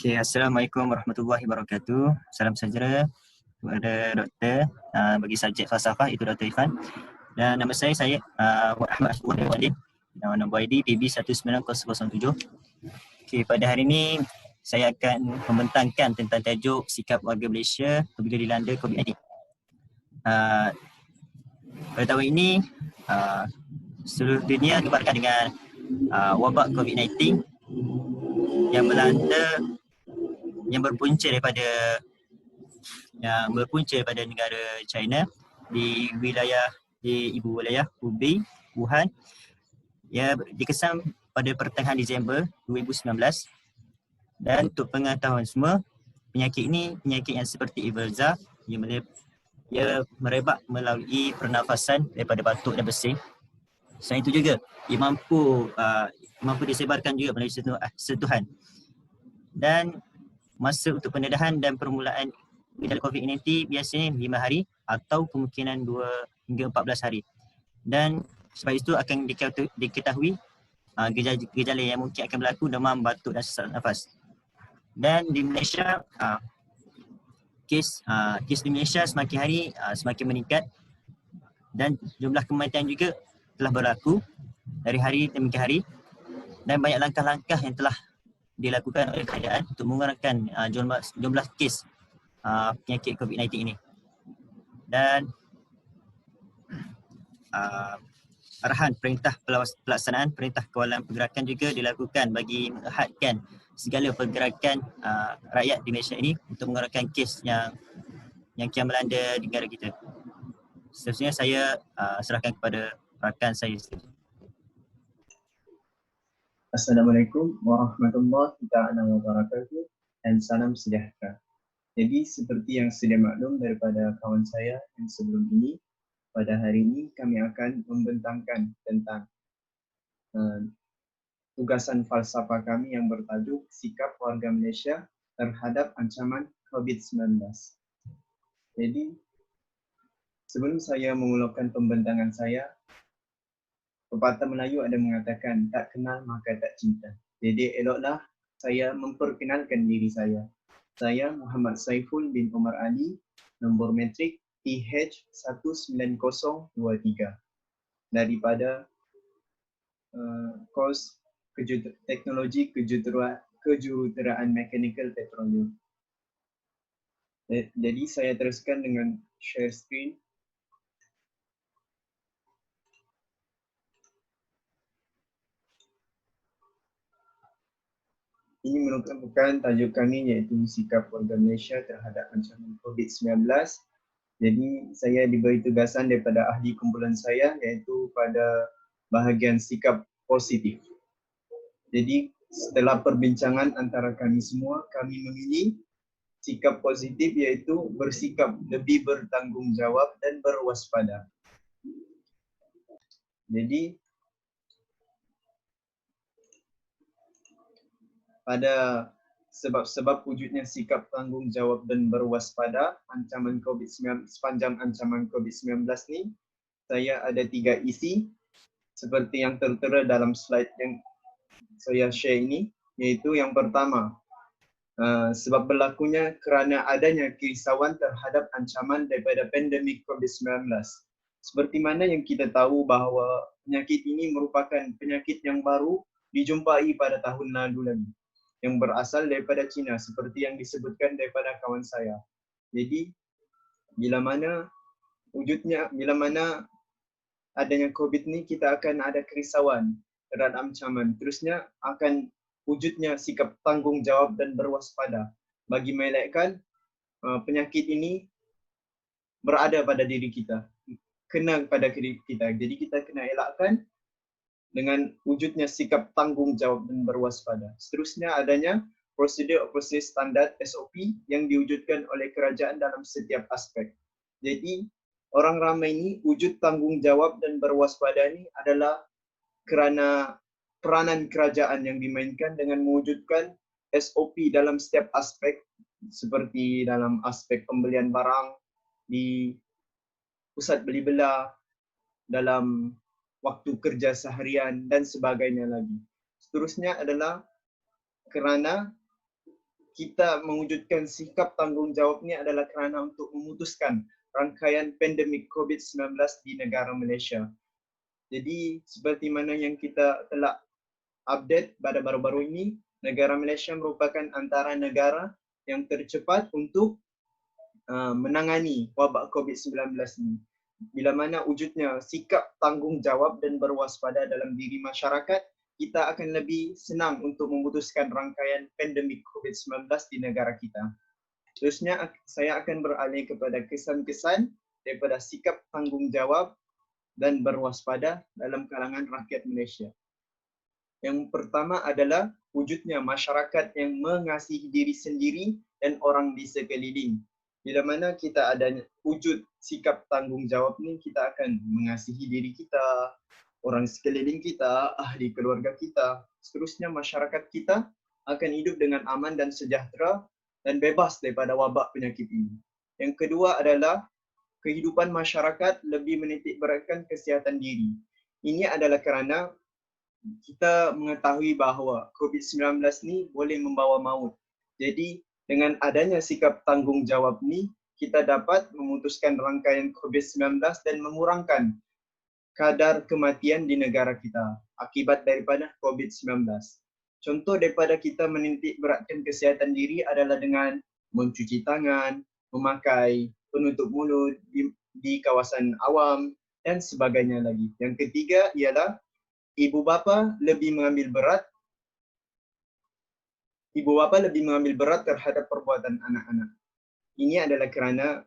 Okay, Assalamualaikum warahmatullahi wabarakatuh. Salam sejahtera kepada doktor bagi subjek falsafah itu Dr. Irfan. Dan nama saya Ahmad Aswad Walid. Nombor ID PB19007. Okay, pada hari ini saya akan membentangkan tentang tajuk sikap warga Malaysia apabila dilanda COVID-19. Pada tahun ini seluruh dunia dikabarkan dengan wabak COVID-19 yang melanda yang berpunca daripada negara China di ibu wilayah Hubei, Wuhan. Ia dikesan pada pertengahan Disember 2019. Dan untuk pengetahuan semua, penyakit ini penyakit yang seperti influenza ia merebak melalui pernafasan daripada batuk dan bersin. Selain itu juga ia mampu disebarkan juga melalui sentuhan. Dan masa untuk pendedahan dan permulaan gejala COVID-19 biasanya 5 hari atau kemungkinan 2 hingga 14 hari. Dan sebab itu akan diketahui gejala yang mungkin akan berlaku demam, batuk dan sesak nafas. Dan di Malaysia, kes di Malaysia semakin hari semakin meningkat dan jumlah kematian juga telah berlaku dari hari demi hari, dan banyak langkah-langkah yang telah dilakukan oleh kerajaan untuk mengurangkan jumlah kes penyakit COVID-19 ini. Dan arahan perintah pelaksanaan perintah kawalan pergerakan juga dilakukan bagi menghadkan segala pergerakan rakyat di Malaysia ini untuk mengurangkan kes yang kian melanda negara kita. Seterusnya saya serahkan kepada rakan saya. Assalamualaikum warahmatullahi wabarakatuh dan salam sejahtera. Jadi seperti yang sudah maklum daripada kawan saya yang sebelum ini, pada hari ini kami akan membentangkan tentang tugasan falsafah kami yang bertajuk sikap warga Malaysia terhadap ancaman COVID-19. Jadi sebelum saya memulakan pembentangan saya, pepatah Melayu ada mengatakan tak kenal maka tak cinta. Jadi eloklah saya memperkenalkan diri saya. Saya Muhammad Saiful bin Omar Ali, nombor metrik PH19023 daripada kos teknologi kejuruteraan mechanical petroleum. Jadi saya teruskan dengan share screen. Ini merupakan tajuk kami iaitu sikap warga Malaysia terhadap ancaman COVID-19. Jadi saya diberi tugasan daripada ahli kumpulan saya iaitu pada bahagian sikap positif. Jadi setelah perbincangan antara kami semua, kami memilih sikap positif iaitu bersikap lebih bertanggungjawab dan berwaspada. Jadi pada sebab-sebab wujudnya sikap tanggungjawab dan berwaspada ancaman COVID-19 sepanjang ancaman COVID-19 ni, saya ada 3 isi seperti yang tertera dalam slide yang saya share ini, iaitu yang pertama, sebab berlakunya kerana adanya kerisauan terhadap ancaman daripada pandemik COVID-19. Seperti mana yang kita tahu bahawa penyakit ini merupakan penyakit yang baru dijumpai pada tahun lalu lagi, yang berasal daripada China seperti yang disebutkan daripada kawan saya. Jadi bila mana adanya COVID ni, kita akan ada kerisauan terhadap ancaman. Terusnya akan wujudnya sikap tanggungjawab dan berwaspada bagi mengelakkan penyakit ini berada pada diri kita, kena pada diri kita. Jadi kita kena elakkan dengan wujudnya sikap tanggungjawab dan berwaspada. Seterusnya adanya prosedur standar SOP yang diwujudkan oleh kerajaan dalam setiap aspek. Jadi orang ramai ini wujud tanggungjawab dan berwaspada ini adalah kerana peranan kerajaan yang dimainkan dengan mewujudkan SOP dalam setiap aspek, seperti dalam aspek pembelian barang di pusat beli belah, dalam waktu kerja seharian dan sebagainya lagi. Seterusnya adalah kerana kita mewujudkan sikap tanggungjawab ini adalah kerana untuk memutuskan rangkaian pandemik COVID-19 di negara Malaysia. Jadi seperti mana yang kita telah update pada baru-baru ini, negara Malaysia merupakan antara negara yang tercepat untuk menangani wabak COVID-19 ini. Bila mana wujudnya sikap tanggungjawab dan berwaspada dalam diri masyarakat, kita akan lebih senang untuk memutuskan rangkaian pandemik COVID-19 di negara kita. Terusnya saya akan beralih kepada kesan-kesan daripada sikap tanggungjawab dan berwaspada dalam kalangan rakyat Malaysia. Yang pertama adalah wujudnya masyarakat yang mengasihi diri sendiri dan orang di sekeliling. Bila mana kita ada wujud sikap tanggungjawab ni, kita akan mengasihi diri kita, orang sekeliling kita, ahli keluarga kita. Seterusnya masyarakat kita akan hidup dengan aman dan sejahtera dan bebas daripada wabak penyakit ini. Yang kedua adalah kehidupan masyarakat lebih menitik beratkan kesihatan diri. Ini adalah kerana kita mengetahui bahawa COVID-19 ni boleh membawa maut. Jadi dengan adanya sikap tanggungjawab ni, kita dapat memutuskan rangkaian COVID-19 dan mengurangkan kadar kematian di negara kita akibat daripada COVID-19. Contoh daripada kita menitik beratkan kesihatan diri adalah dengan mencuci tangan, memakai penutup mulut di kawasan awam dan sebagainya lagi. Yang ketiga ialah ibu bapa lebih mengambil berat terhadap perbuatan anak-anak. Ini adalah kerana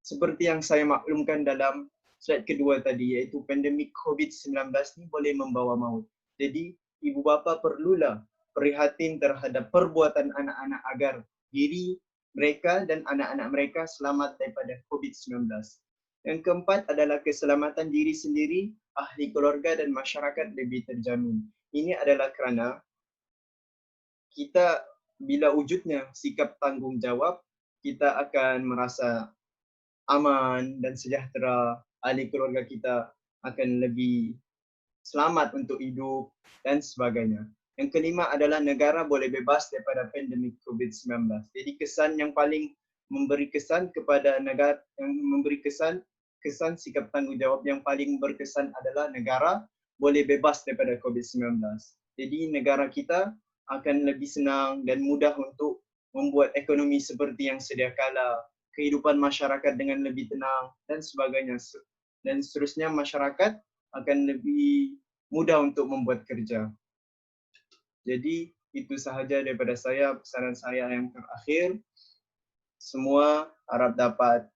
seperti yang saya maklumkan dalam slide kedua tadi, iaitu pandemik COVID-19 ni boleh membawa maut. Jadi ibu bapa perlulah prihatin terhadap perbuatan anak-anak agar diri mereka dan anak-anak mereka selamat daripada COVID-19. Yang keempat adalah keselamatan diri sendiri, ahli keluarga dan masyarakat lebih terjamin. Ini adalah kerana kita bila wujudnya sikap tanggungjawab, kita akan merasa aman dan sejahtera, ahli keluarga kita akan lebih selamat untuk hidup dan sebagainya. Yang kelima adalah negara boleh bebas daripada pandemik COVID-19. Jadi kesan yang paling memberi kesan kepada negara, yang memberi kesan sikap tanggungjawab yang paling berkesan adalah negara boleh bebas daripada COVID-19. Jadi negara kita akan lebih senang dan mudah untuk membuat ekonomi seperti yang sedia kala, kehidupan masyarakat dengan lebih tenang dan sebagainya. Dan seterusnya masyarakat akan lebih mudah untuk membuat kerja. Jadi itu sahaja daripada saya, pesanan saya yang terakhir. Semua harap dapat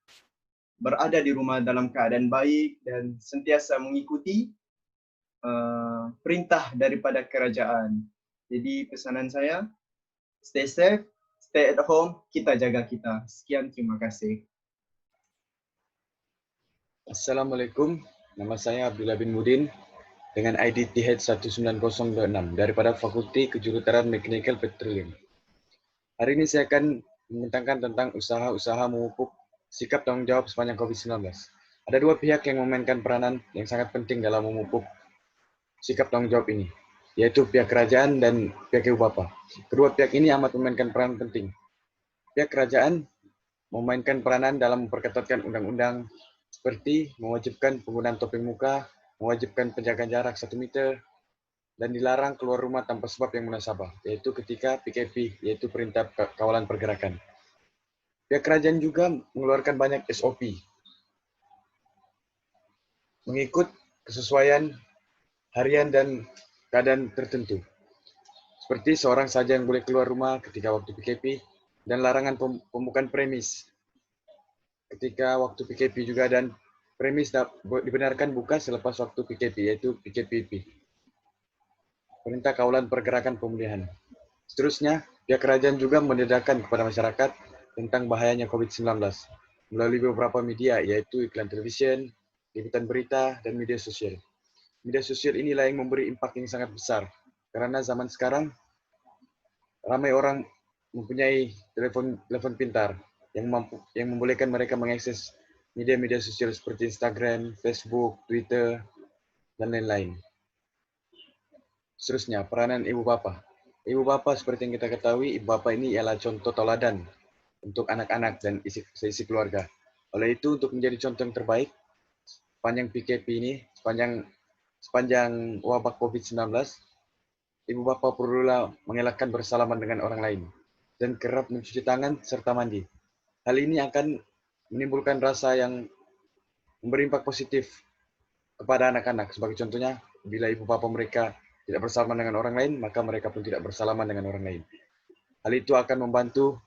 berada di rumah dalam keadaan baik dan sentiasa mengikuti perintah daripada kerajaan. Jadi pesanan saya, stay safe, stay at home, kita jaga kita. Sekian, terima kasih. Assalamualaikum, nama saya Abdullah bin Mudin dengan ID TH19026 daripada Fakulti Kejuruteraan Mechanical Petroleum. Hari ini saya akan membentangkan tentang usaha-usaha memupuk sikap tanggungjawab sepanjang COVID-19. Ada dua pihak yang memainkan peranan yang sangat penting dalam memupuk sikap tanggungjawab ini, yaitu pihak kerajaan dan pihak ibu bapa. Kedua pihak ini amat memainkan peran penting. Pihak kerajaan memainkan peranan dalam memperketatkan undang-undang seperti mewajibkan penggunaan topeng muka, mewajibkan penjagaan jarak 1 meter, dan dilarang keluar rumah tanpa sebab yang munasabah, yaitu ketika PKP, yaitu Perintah Kawalan Pergerakan. Pihak kerajaan juga mengeluarkan banyak SOP, mengikut kesesuaian harian dan keadaan tertentu. Seperti seorang saja yang boleh keluar rumah ketika waktu PKP, dan larangan pembukaan premis ketika waktu PKP juga, dan premis dibenarkan buka selepas waktu PKP, yaitu PKPP. Perintah Kawalan Pergerakan Pemulihan. Seterusnya, pihak kerajaan juga mendedahkan kepada masyarakat tentang bahayanya COVID-19 melalui beberapa media, yaitu iklan televisyen, liputan berita, dan media sosial. Media sosial inilah yang memberi impak yang sangat besar, karena zaman sekarang ramai orang mempunyai telepon pintar yang membolehkan mereka mengakses media-media sosial seperti Instagram, Facebook, Twitter, dan lain-lain. Seterusnya, peranan ibu bapa. Ibu bapa seperti yang kita ketahui, ibu bapa ini ialah contoh tauladan untuk anak-anak dan seisi keluarga. Oleh itu, untuk menjadi contoh yang terbaik sepanjang PKP ini, sepanjang wabah COVID-19, ibu bapa perlulah mengelakkan bersalaman dengan orang lain dan kerap mencuci tangan serta mandi. Hal ini akan menimbulkan rasa yang berimpact positif kepada anak-anak. Sebagai contohnya, bila ibu bapa mereka tidak bersalaman dengan orang lain, maka mereka pun tidak bersalaman dengan orang lain. Hal itu akan membantu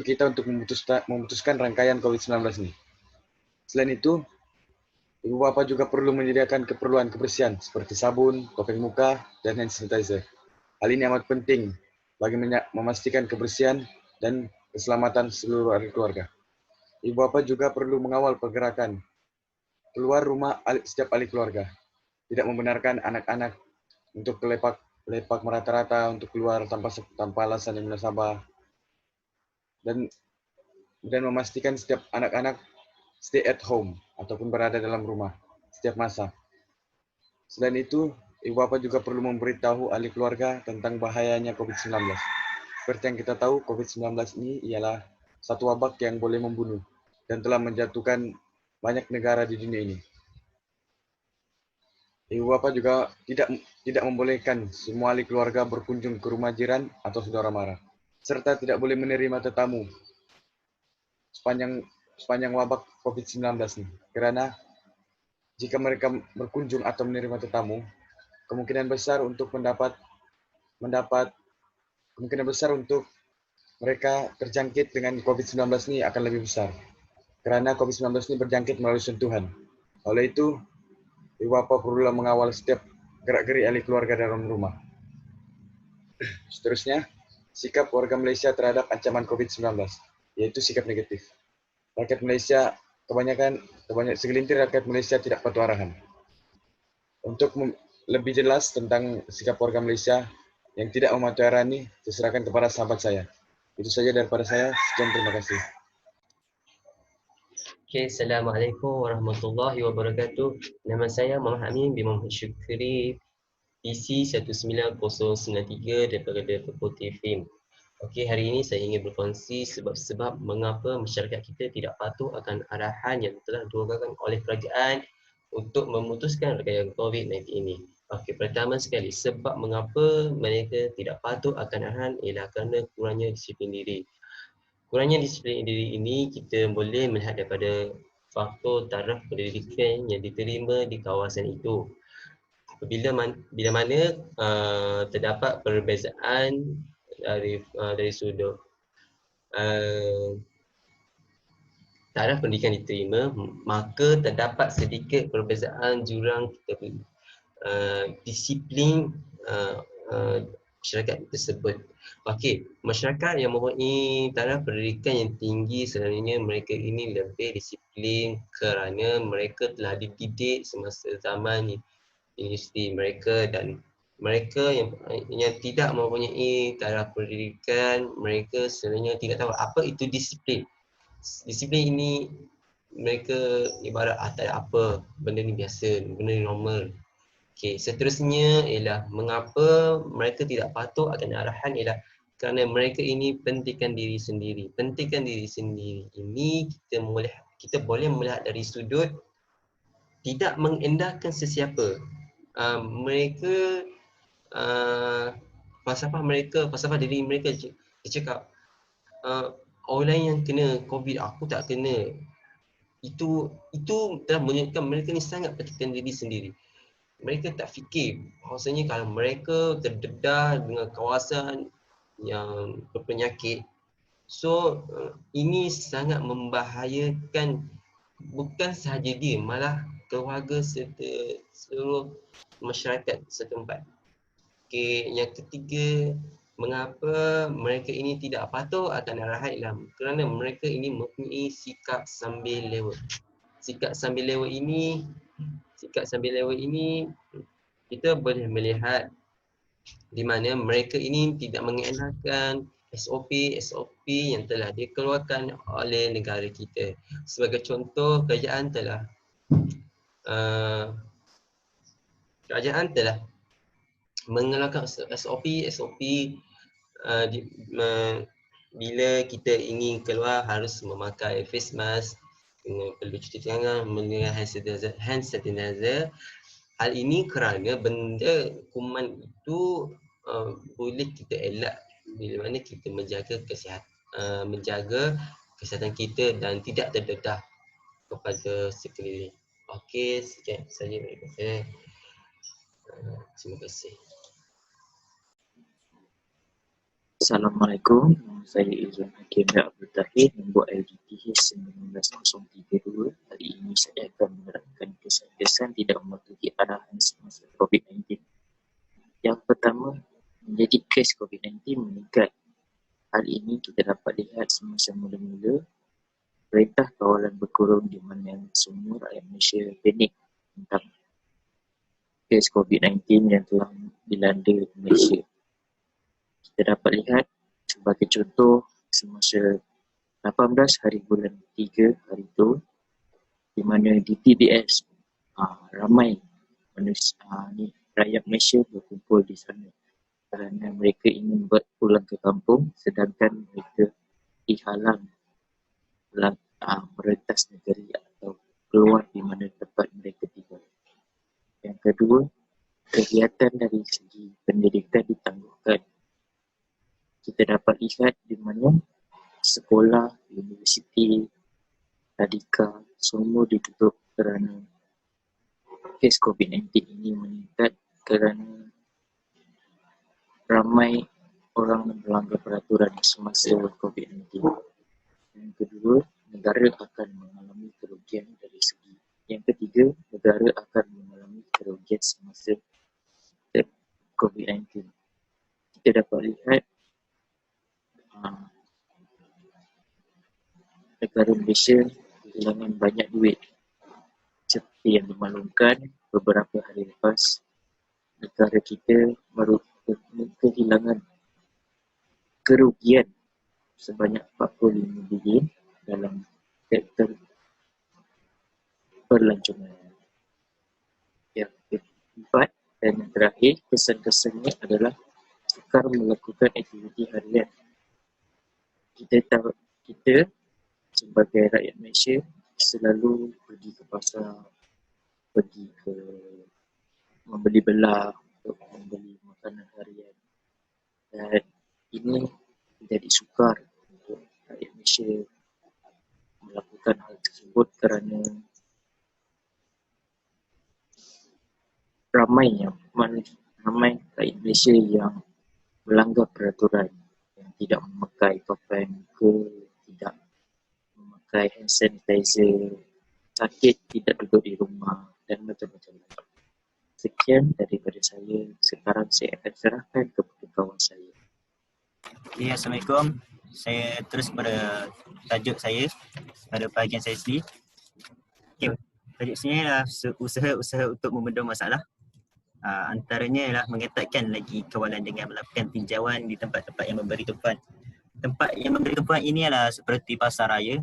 kita untuk memutuskan rangkaian COVID-19 ini. Selain itu, ibu bapa juga perlu menyediakan keperluan kebersihan seperti sabun, topeng muka, dan hand sanitizer. Hal ini amat penting bagi memastikan kebersihan dan keselamatan seluruh ahli keluarga. Ibu bapa juga perlu mengawal pergerakan keluar rumah setiap ahli keluarga. Tidak membenarkan anak-anak untuk lepak merata-rata untuk keluar tanpa alasan yang munasabah, dan memastikan setiap anak-anak stay at home ataupun berada dalam rumah setiap masa. Selain itu, ibu bapa juga perlu memberitahu ahli keluarga tentang bahayanya COVID-19. Seperti yang kita tahu, COVID-19 ini ialah satu wabak yang boleh membunuh dan telah menjatuhkan banyak negara di dunia ini. Ibu bapa juga tidak membolehkan semua ahli keluarga berkunjung ke rumah jiran atau saudara mara, serta tidak boleh menerima tetamu sepanjang wabak COVID-19 ini. Karena jika mereka berkunjung atau menerima tetamu, kemungkinan besar untuk mereka terjangkit dengan COVID-19 ini akan lebih besar. Karena COVID-19 ini berjangkit melalui sentuhan. Oleh itu, ibu bapa perlu mengawal setiap gerak-gerik ahli keluarga dalam rumah. Seterusnya, sikap warga Malaysia terhadap ancaman COVID-19, yaitu sikap negatif. Rakyat Malaysia, segelintir rakyat Malaysia tidak patuh arahan. Untuk lebih jelas tentang sikap warga Malaysia yang tidak mematuhi arahan ini, diserahkan kepada sahabat saya. Itu saja daripada saya. Sekian, terima kasih. Okay, Assalamualaikum warahmatullahi wabarakatuh. Nama saya Muhammad Amin bin Muhammad Syukri, PC 19093 daripada Putih Film. Okey, hari ini saya ingin berkongsi sebab-sebab mengapa masyarakat kita tidak patuh akan arahan yang telah dikeluarkan oleh kerajaan untuk memutuskan rangkaian COVID-19 ini. Okey, pertama sekali, sebab mengapa mereka tidak patuh akan arahan ialah kerana kurangnya disiplin diri. Kurangnya disiplin diri ini kita boleh melihat daripada faktor taraf pendidikan yang diterima di kawasan itu. Bila mana terdapat perbezaan dari sudut taraf pendidikan diterima, maka terdapat sedikit perbezaan jurang kita disiplin masyarakat tersebut. Okey, masyarakat yang mempunyai taraf pendidikan yang tinggi selalunya mereka ini lebih disiplin kerana mereka telah dididik semasa zaman universiti mereka, dan mereka yang tidak mempunyai taraf pendidikan, mereka selalunya tidak tahu apa itu disiplin. Disiplin ini mereka ibarat tak ada apa, benda ni biasa, benda ni normal. Okey, seterusnya ialah mengapa mereka tidak patuh akan arahan ialah kerana mereka ini pentingkan diri sendiri. Pentingkan diri sendiri ini kita boleh melihat dari sudut tidak mengendahkan sesiapa. Mereka falsafah diri mereka dia cakap orang lain yang kena COVID, aku tak kena. Itu telah menunjukkan mereka ni sangat pentingkan diri sendiri. Mereka tak fikir bahawasanya kalau mereka terdedah dengan kawasan yang berpenyakit, so ini sangat membahayakan bukan sahaja dia, malah keluarga serta seluruh masyarakat setempat. Okey, yang ketiga, mengapa mereka ini tidak patuh akan arahan ialah kerana mereka ini mempunyai sikap sambil lewa. Sikap sambil lewa ini kita boleh melihat di mana mereka ini tidak mengenakan SOP yang telah dikeluarkan oleh negara kita. Sebagai contoh, kerajaan telah mengeluarkan SOP bila kita ingin keluar harus memakai face mask, perlu cuci tangan, menggunakan hand sanitizer. Hal ini kerana benda kuman itu boleh kita elak bila mana kita menjaga kesihatan kita dan tidak terdedah kepada sekeliling. Okey, sekian saja dari saya. Terima kasih. Assalamualaikum, saya Izwan Hakim Abdul Tahir, membuat LDTH 1932. Hari ini saya akan menerangkan kesan-kesan tidak mematuhi arahan semasa COVID-19. Yang pertama, menjadi kes COVID-19 meningkat. Hal ini kita dapat lihat semasa mula-mula Perintah Kawalan berkurung di mana semua rakyat Malaysia panik tentang kes COVID-19 yang telah dilanda Malaysia. Kita dapat lihat sebagai contoh semasa 18 hari bulan 3 hari itu di mana di TBS ramai manusia rakyat Malaysia berkumpul di sana kerana mereka ingin pulang ke kampung sedangkan mereka dihalang merentas negeri atau keluar di mana tempat mereka tinggal. Yang kedua, kegiatan dari segi pendidikan ditangguhkan. Kita dapat lihat di mana sekolah, universiti, tadika semua ditutup kerana kes COVID-19 ini meningkat kerana ramai orang melanggar peraturan semasa COVID-19. Yang kedua, negara akan mengalami kerugian dari segi. Yang ketiga, negara akan mengalami kerugian semasa COVID-19. Kita dapat lihat negara Malaysia kehilangan banyak duit. Seperti yang dimaklumkan beberapa hari lepas, negara kita baru kehilangan kerugian sebanyak 45 bilion dalam sektor pelancongan. Yang keempat dan yang terakhir, kesan-kesannya adalah sukar melakukan aktiviti harian. Kita sebagai rakyat Malaysia selalu pergi ke pasar, pergi ke membeli belah untuk membeli makanan harian, dan ini menjadi sukar untuk rakyat Malaysia melakukan hal tersebut kerana ramai rakyat Malaysia yang melanggar peraturan, yang tidak memakai topeng ke, tidak memakai hand sanitizer, sakit tidak duduk di rumah dan macam-macam. Sekian daripada saya. Sekarang saya akan serahkan kepada kawan saya. Okay, Assalamualaikum. Saya terus pada tajuk saya pada bahagian saya sendiri. Okay, tajuk sini adalah usaha untuk membendung masalah. Antaranya ialah mengetatkan lagi kawalan dengan melakukan tinjauan di tempat-tempat yang memberi tumpuan. Tempat yang memberi tumpuan ini adalah seperti pasar raya,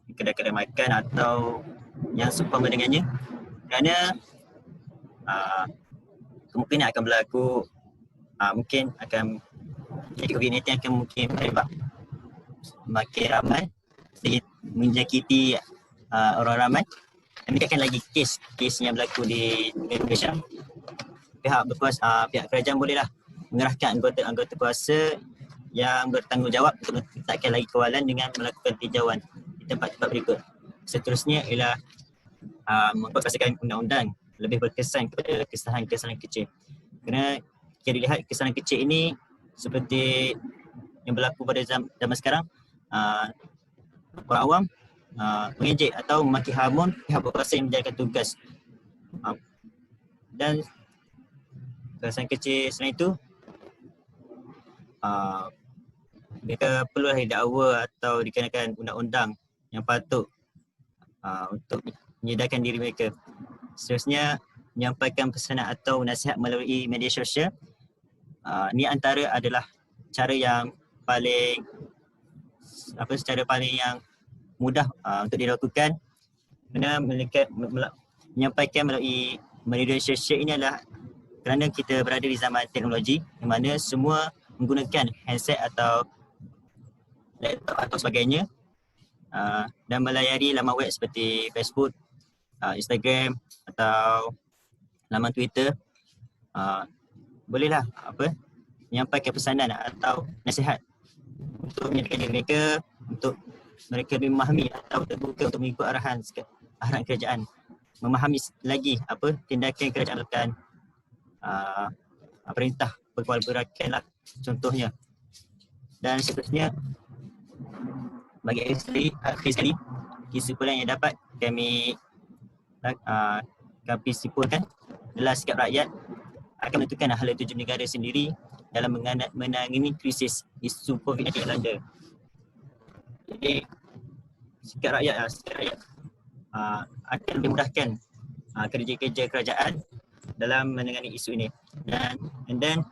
kedai-kedai makan atau yang seumpama dengannya. Kerana kemungkinan akan berlaku, mungkin akan jadi COVID-19 akan mungkin merebak makin ramai, menjangkiti orang ramai, dan meningkatkan lagi kes yang berlaku di Malaysia. Pihak kerajaan bolehlah mengerahkan anggota kuasa yang bertanggungjawab untuk menetapkan lagi kawalan dengan melakukan tinjauan di tempat-tempat berikut. Seterusnya ialah memperkasakan undang-undang lebih berkesan kepada kesalahan-kesalahan kecil. Kerana kita lihat kesalahan kecil ini seperti yang berlaku pada zaman sekarang, orang awam mengejek atau memaki hamun pihak berkuasa yang menjalankan tugas. Dan kesalahan kecil selain itu, mereka perlu didakwa atau dikenakan undang-undang yang patut untuk menyedarkan diri mereka. Seterusnya, menyampaikan pesanan atau nasihat melalui media sosial. Ni antara adalah cara yang paling yang mudah untuk dilakukan. Kerana menyampaikan melalui media sosial ini adalah kerana kita berada di zaman teknologi di mana semua menggunakan handset atau laptop atau sebagainya dan melayari laman web seperti Facebook, Instagram atau laman Twitter, bolehlah menyampaikan pesanan atau nasihat untuk menyediakan diri mereka, untuk mereka lebih memahami atau terbuka untuk mengikut arahan kerajaan, memahami lagi tindakan kerajaan lakukan, perintah pegawai pergerakan lah contohnya. Dan seterusnya, bagi akhir sekali, kesimpulan yang dapat kami simpulkan adalah sikap rakyat akan menentukan hala tuju negara sendiri dalam menangani krisis isu COVID-19 yang melanda. Jadi sikap rakyat akan memudahkan kerja-kerja kerajaan dalam menangani isu ini. Dan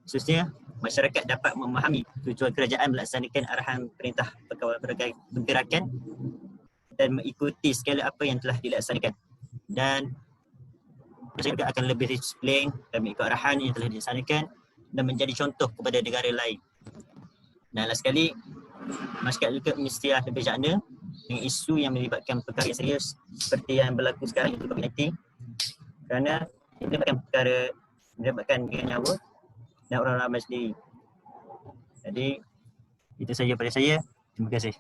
seterusnya, masyarakat dapat memahami tujuan kerajaan melaksanakan arahan perintah pegawai pergerakan dan mengikuti segala apa yang telah dilaksanakan. Dan masyarakat akan lebih disiplin dan mengikut arahan yang telah dilaksanakan dan menjadi contoh kepada negara lain. Dan last sekali, masyarakat juga mesti lebih jana dengan isu yang melibatkan perkara yang serius seperti yang berlaku sekarang itu COVID-19, kerana ini bukan perkara melibatkan dengan nyawa dan orang ramai sendiri. Jadi itu saja pada saya. Terima kasih.